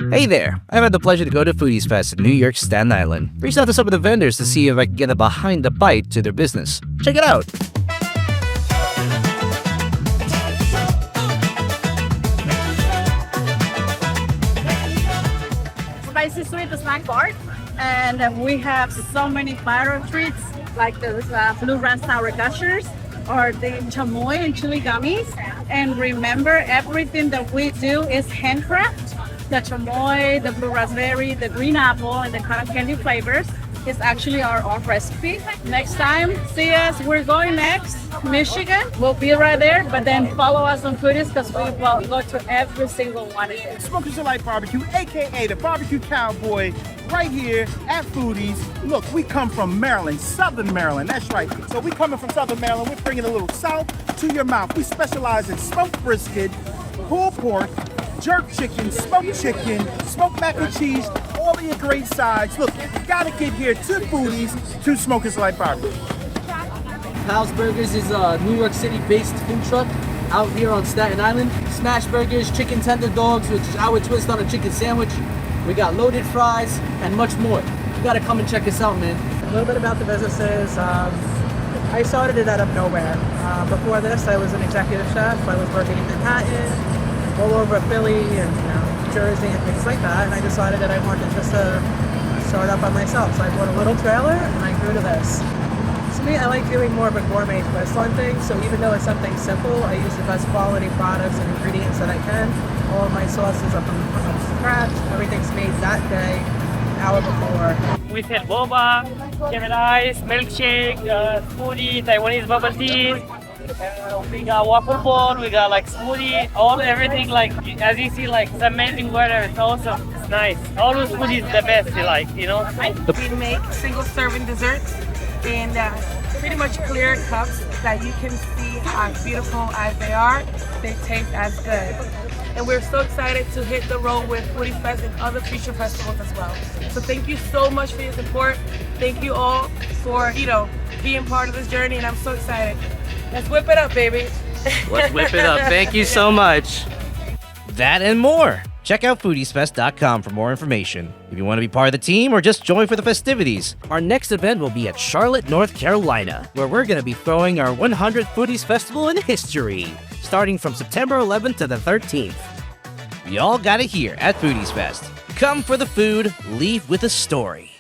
Hey there! I've had the pleasure to go to Foodees Fest in New York, Staten Island. Reached out to some of the vendors to see if I can get a behind the bite to their business. Check it out! Spicy Sweet snack bar, and we have so many viral treats like the blue raspberry gushers or the chamoy and chili gummies. And remember, everything that we do is handcrafted. The chamoy, the blue raspberry, the green apple, and the cotton candy flavors is actually our own recipe. Next time, see us. We're going next, Michigan. We'll be right there, but then follow us on Foodees because we will go to every single one of them. Smokers Delight Barbecue, aka the Barbecue Cowboy, right here at Foodees. Look, we come from Maryland, Southern Maryland. That's right. So we coming from Southern Maryland. We're bringing a little south to your mouth. We specialize in smoked brisket, pulled pork, jerk chicken, smoked mac and cheese, all of your great sides. Look, you gotta get here to Foodees, to Smokers Delight Barbecue. Pal's Burgers is a New York City-based food truck out here on Staten Island. Smash burgers, chicken tender dogs, which is our twist on a chicken sandwich. We got loaded fries and much more. You gotta come and check us out, man. A little bit about the businesses. I started it out of nowhere. Before this, I was an executive chef. I was working in Manhattan, all over Philly and Jersey and things like that. And I decided that I wanted just to start up on myself. So I bought a little trailer and I grew to this. To me, I like doing more of a gourmet twist on things. So even though it's something simple, I use the best quality products and ingredients that I can. All of my sauces are from scratch. Everything's made that day, an hour before. We sell boba, Kevin ice, milkshake, smoothie, Taiwanese bubble tea. We got waffle bowl, we got like smoothie, everything like, as you see, like it's amazing weather, it's awesome, it's nice. All those foodies the best, you know. We make single serving desserts in pretty much clear cups that you can see as beautiful as they are, they taste as good. And we're so excited to hit the road with Foodees Fest and other future festivals as well. So thank you so much for your support. Thank you all for, being part of this journey, and I'm so excited. Let's whip it up, baby. Let's whip it up. Thank you so much. That and more. Check out foodiesfest.com for more information. If you want to be part of the team or just join for the festivities, our next event will be at Charlotte, North Carolina, where we're going to be throwing our 100th Foodees Festival in history, starting from September 11th to the 13th. We all got it here at Foodees Fest. Come for the food, leave with a story.